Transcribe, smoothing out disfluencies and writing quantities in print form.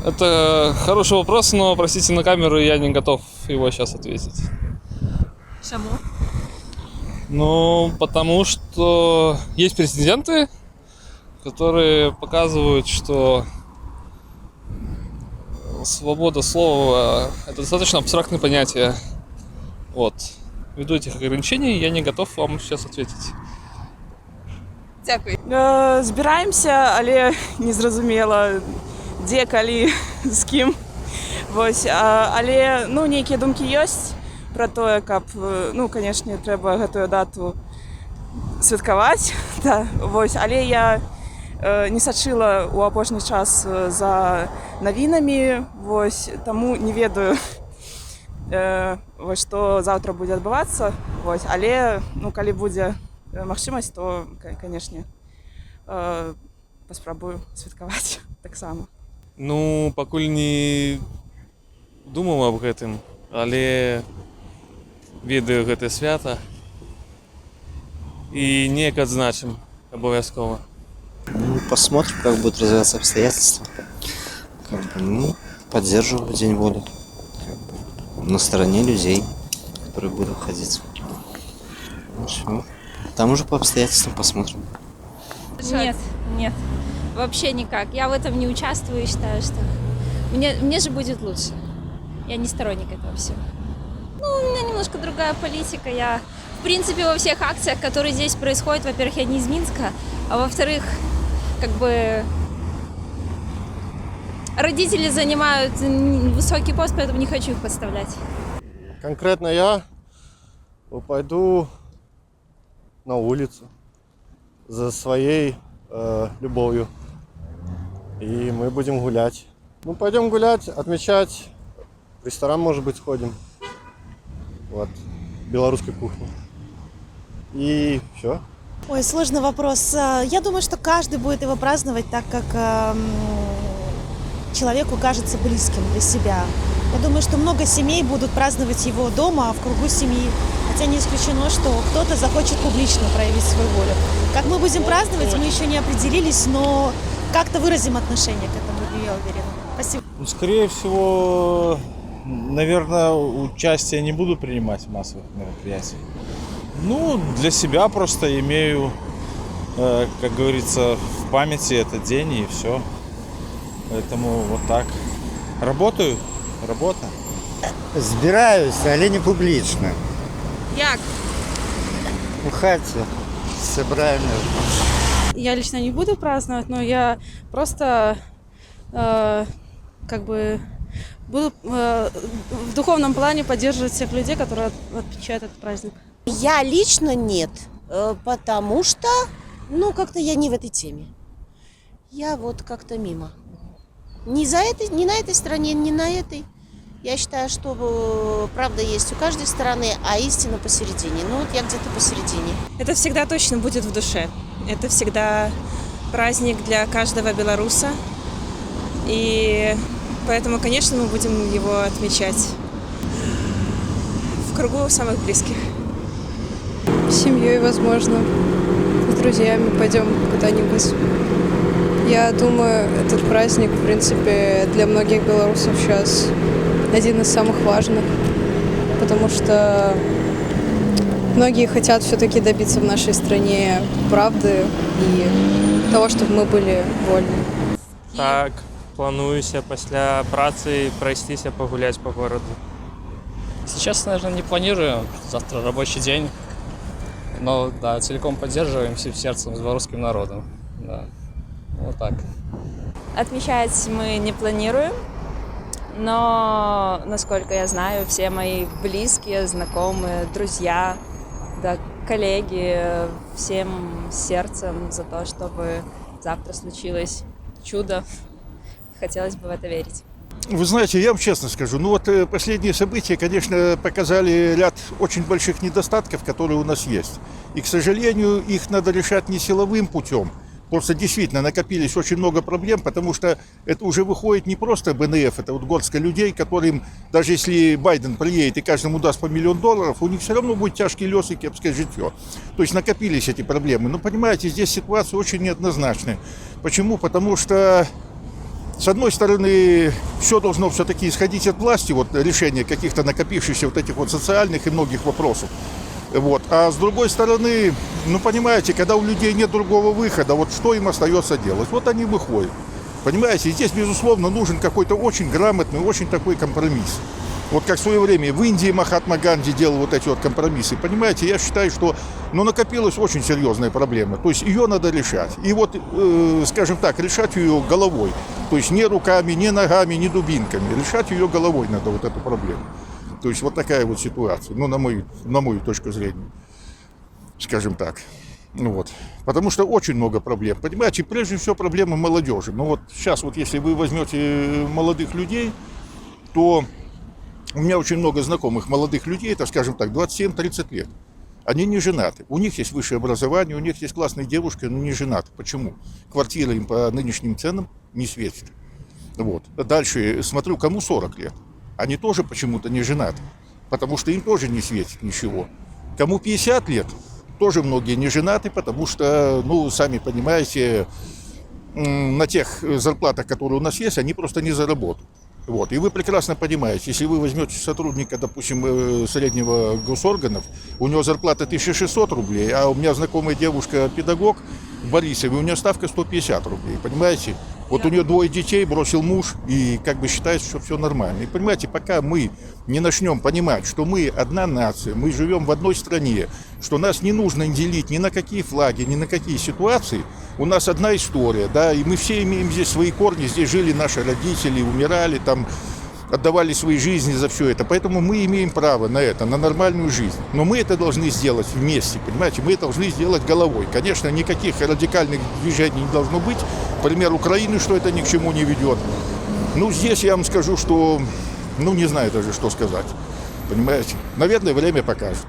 Это хороший вопрос, но, простите, на камеру я не готов его сейчас ответить. Чому? Ну, потому что есть прецеденты, которые показывают, что свобода слова – это достаточно абстрактное понятие. Вот. Ввиду этих ограничений я не готов вам сейчас ответить. Дякую. Збираємося, але незрозуміло, де, коли, з ким. Ось, але нейкія думкі ёсць пра тое, каб, канешне, трэба гэтую дату святкаваць. Да, вось, але я не сачыла ў апошні час за навінамі, вось, таму не ведаю, вось, што заўтра будзе адбывацца. Вось, але, калі будзе магчымасць, то, канешне, паспрабую святкаваць таксама. Ну, пакуль не думаў аб гэтым, але ведаю гэтае свята і неяк адзначым абавязкова. Ну, посмотрим, как будут развиваться обстоятельства. Поддерживаю День воли. На стороне людей, которые будут ходить. Там уже по обстоятельствам посмотрим. Нет, вообще никак. Я в этом не участвую и считаю, что мне же будет лучше. Я не сторонник этого всего. У меня немножко другая политика. Я, в принципе, во всех акциях, которые здесь происходят, во-первых, я не из Минска, а во-вторых, родители занимают высокий пост, поэтому не хочу их подставлять. Конкретно я пойду на улицу за своей любовью. И мы будем гулять. Пойдем гулять, отмечать. В ресторан, может быть, сходим. Вот. Белорусской кухни. И все. Ой, сложный вопрос. Я думаю, что каждый будет его праздновать так, как человеку кажется близким для себя. Я думаю, что много семей будут праздновать его дома, в кругу семьи. Хотя не исключено, что кто-то захочет публично проявить свою волю. Как мы будем праздновать, мы еще не определились, но как-то выразим отношение к этому, я уверена. Спасибо. Скорее всего, наверное, участие не буду принимать в массовых мероприятиях. Для себя просто имею, как говорится, в памяти этот день и все. Поэтому вот так. Работаю. Работа. Збираюсь, але не публічно. Як? У хаті. Все правильно. Я лично не буду праздновать, но я просто буду в духовном плане поддерживать всех людей, которые отмечают этот праздник. Я лично нет, потому что, как-то я не в этой теме. Я вот как-то мимо. Ни на этой стороне, ни на этой. Я считаю, что правда есть у каждой стороны, а истина посередине. Я где-то посередине. Это всегда точно будет в душе. Это всегда праздник для каждого белоруса. И поэтому, конечно, мы будем его отмечать в кругу самых близких. С семьей, возможно, с друзьями пойдем куда-нибудь. Я думаю, этот праздник, в принципе, для многих белорусов сейчас один из самых важных, потому что многие хотят все-таки добиться в нашей стране правды и того, чтобы мы были вольны. Так, плануюся після праці пройтися погулять по городу. Сейчас, наверное, не планирую. Завтра рабочий день. Но да, целиком поддерживаем всем сердцем с белорусским народом. Да. Вот так. Отмечать мы не планируем, но, насколько я знаю, все мои близкие, знакомые, друзья, да, коллеги, всем сердцем за то, чтобы завтра случилось чудо. Хотелось бы в это верить. Вы знаете, я вам честно скажу, последние события, конечно, показали ряд очень больших недостатков, которые у нас есть. И, к сожалению, их надо решать не силовым путем. Просто действительно накопились очень много проблем, потому что это уже выходит не просто БНФ, это горстка людей, которым, даже если Байден приедет и каждому даст по $1 миллион, у них все равно будет тяжкий лес и кепское житье. То есть накопились эти проблемы. Но понимаете, здесь ситуация очень неоднозначная. Почему? Потому что с одной стороны, все должно все-таки исходить от власти, вот решение каких-то накопившихся вот этих вот социальных и многих вопросов. Вот. А с другой стороны, ну понимаете, когда у людей нет другого выхода, вот что им остается делать? Вот они выходят. Понимаете, и здесь, безусловно, нужен какой-то очень грамотный, очень такой компромисс. Вот как в свое время в Индии Махатма Ганди делал вот эти вот компромиссы. Понимаете, я считаю, что накопилась очень серьезная проблема. То есть ее надо решать. И вот, скажем так, решать ее головой. То есть не руками, не ногами, не дубинками. Решать ее головой надо, вот эту проблему. То есть вот такая вот ситуация, ну, на мою точку зрения, скажем так. Ну вот. Потому что очень много проблем. Понимаете, прежде всего проблема молодежи. Ну вот сейчас вот если вы возьмете молодых людей, то у меня очень много знакомых молодых людей, это, скажем так, 27-30 лет. Они не женаты. У них есть высшее образование, у них есть классные девушки, но не женаты. Почему? Квартира им по нынешним ценам не светит. Вот. Дальше смотрю, кому 40 лет. Они тоже почему-то не женаты, потому что им тоже не светит ничего. Кому 50 лет, тоже многие не женаты, потому что, ну, сами понимаете, на тех зарплатах, которые у нас есть, они просто не заработают. Вот. И вы прекрасно понимаете, если вы возьмете сотрудника, допустим, среднего госорганов, у него зарплата 1600 рублей, а у меня знакомая девушка, педагог в Борисове, у нее ставка 150 рублей, понимаете? Вот у нее 2 детей, бросил муж, и как бы считается, что все нормально. И понимаете, пока мы не начнем понимать, что мы одна нация, мы живем в одной стране, что нас не нужно делить ни на какие флаги, ни на какие ситуации, у нас одна история, да, и мы все имеем здесь свои корни, здесь жили наши родители, умирали, там, отдавали свои жизни за все это. Поэтому мы имеем право на это, на нормальную жизнь. Но мы это должны сделать вместе, понимаете? Мы это должны сделать головой. Конечно, никаких радикальных движений не должно быть. Пример Украины, что это ни к чему не ведет. Ну, здесь я вам скажу, что, ну, не знаю даже, что сказать. Понимаете? Наверное, время покажет.